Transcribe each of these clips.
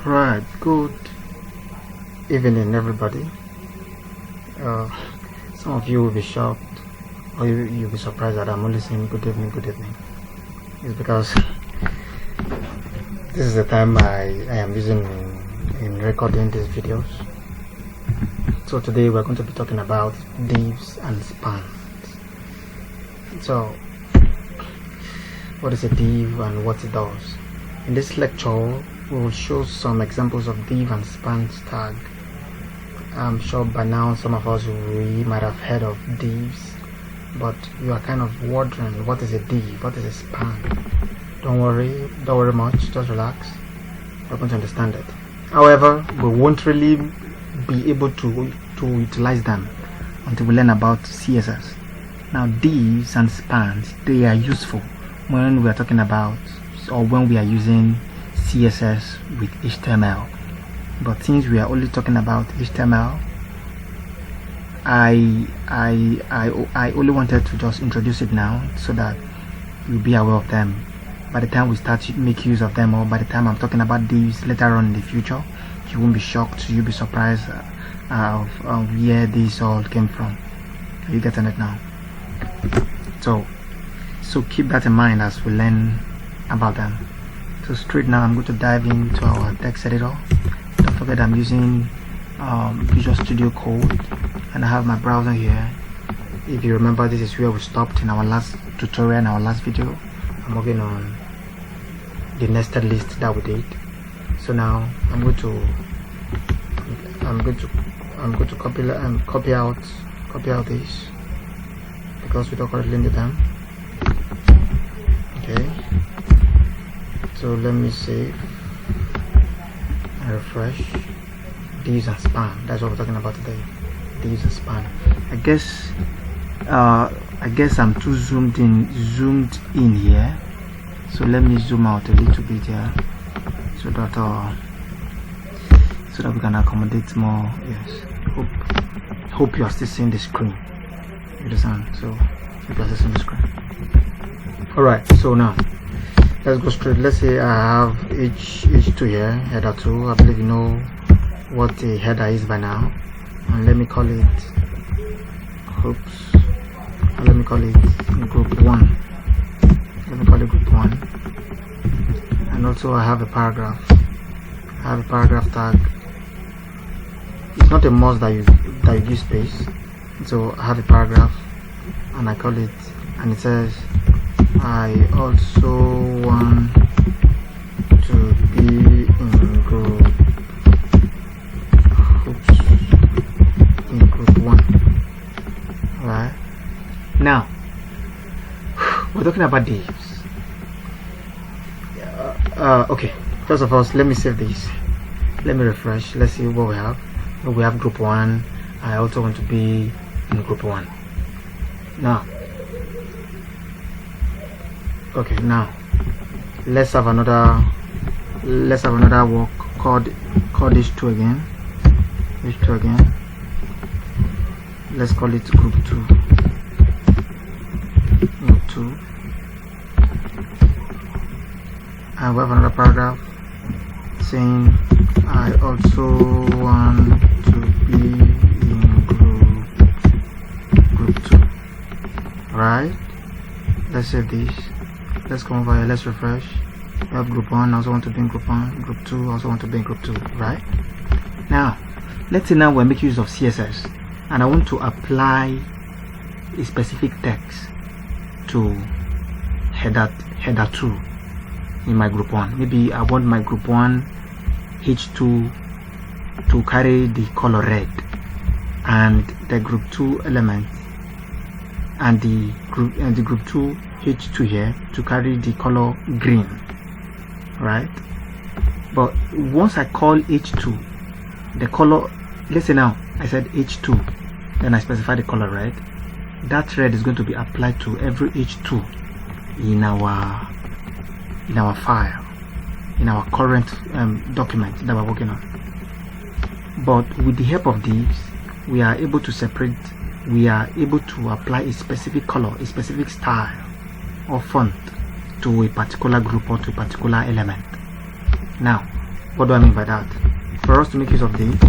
Right, good evening everybody. Some of you will be shocked, or you'll be surprised that I'm only saying good evening, good evening. It's because this is the time I am using in recording these videos. So today we're going to be talking about divs and spans. So what is a div and what it does? In this lecture we will show some examples of div and spans tag. I'm sure by now some of us we might have heard of divs, but you are kind of wondering what is a div, what is a span. Don't worry much, just relax. You're going to understand it. However, we won't really be able to utilize them until we learn about CSS. Now divs and spans, they are useful when we are talking about, or when we are using CSS with HTML. But since we are only talking about HTML, I only wanted to just introduce it now so that you'll be aware of them. By the time we start to make use of them, or by the time I'm talking about divs later on in the future, you won't be shocked, you'll be surprised of where this all came from. Are you getting it now? So keep that in mind as we learn about them. So straight now I'm going to dive into our text editor. Don't forget I'm using Visual Studio Code and I have my browser here. If you remember, this is where we stopped in our last tutorial, in our last video. I'm working on the nested list that we did. So now I'm going to copy out this because we don't currently need them. Okay, so let me save and refresh. Divs and span, that's what we're talking about today. Divs and span. I guess I'm too zoomed in here, so let me zoom out a little bit here so that we can accommodate more. Yes, hope you are still seeing the screen. You understand? So you are still seeing the screen. Alright, so now let's go straight. Let's say I have H2 here, header 2. I believe you know what a header is by now, and let me call it group 1. Let me call it group 1, and also I have a paragraph. Tag. It's not a must that you use space, so I have a paragraph and I call it, and it says I also want to be in group 1. Right now we're talking about divs. Okay, first of all, let me save this, let me refresh, let's see what we have. We have group 1. I also want to be in group 1. Now okay, now let's have another work called H2 again. Let's call it group 2. And we have another paragraph saying I also want to be in group 2. Right, let's save this. Let's come over here, let's refresh. We have group 1, I also want to be in group 1. Group 2, I also want to be in group 2. Right, now let's say now we're making use of CSS and I want to apply a specific text to header 2 in my group 1. Maybe I want my group 1 H2 to carry the color red, and the group 2 element and the group 2 H2 here to carry the color green, right? But once I call H2, the color, let's say now I said H2, then I specify the color red. That red is going to be applied to every H2 in our file, in our current document that we're working on. But with the help of divs, we are able to apply a specific color, a specific style or font to a particular group or to a particular element. Now What do I mean by that? For us to make use of div,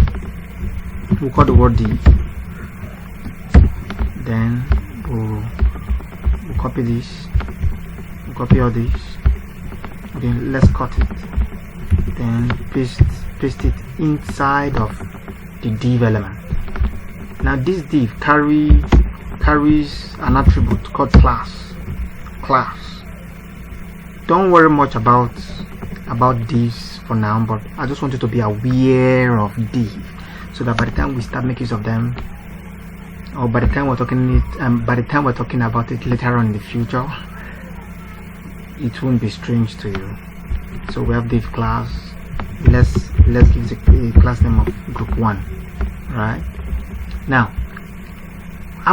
we'll call the word div, then we'll copy this, we'll copy all this, then let's cut it, then paste it inside of the div element. Now this div carries an attribute called class. Don't worry much about divs for now, but I just want you to be aware of div, so that by the time we start making use of them, or by the time we're talking about it later on in the future, it won't be strange to you. So we have div class. Let's give it a class name of group 1. Right now,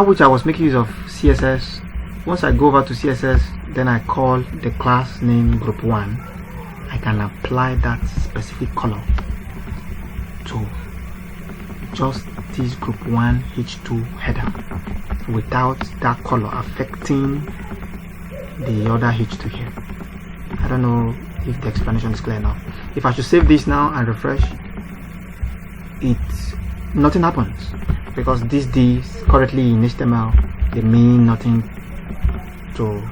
which I was making use of CSS. Once I go over to CSS, then I call the class name group 1. I can apply that specific color to just this group 1 H2 header without that color affecting the other H2 here. I don't know if the explanation is clear enough. If I should save this now and refresh, nothing happens, because these divs currently in HTML, they mean nothing to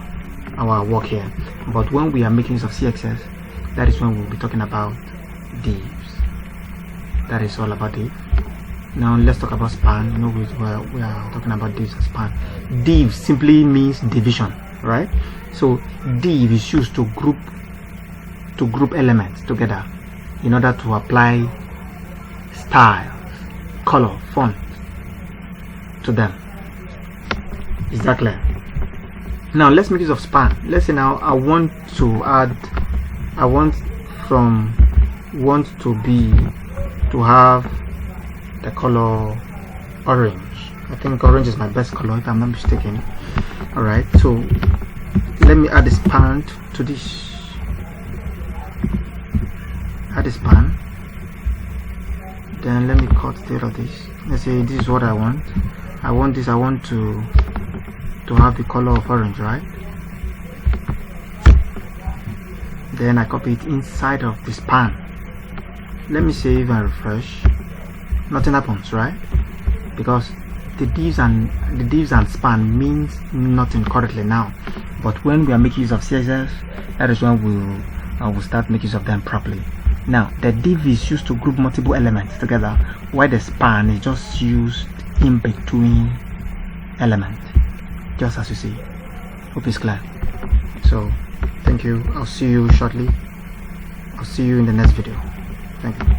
our work here. But when we are making use of CSS, that is when we'll be talking about divs. That is all about div. Now let's talk about span. You know, we are talking about divs and span. Div simply means division, right? So div is used to group elements together in order to apply styles, color, font to them. Is that clear? Now let's make use of span. Let's say now I want to have the color orange. I think orange is my best color if I'm not mistaken. Alright, so let me add a span to this. Add a span. Then let me cut the of this. Let's say this is what I want. I want to have the color of orange, right? Then I copy it inside of the span. Let me save and refresh. Nothing happens, right? Because the divs and span means nothing currently now. But when we are making use of CSS, that is when we'll start making use of them properly. Now the div is used to group multiple elements together, while the span is just used in between elements, just as you see. Hope it's clear. So thank you. I'll see you shortly. I'll see you in the next video. Thank you.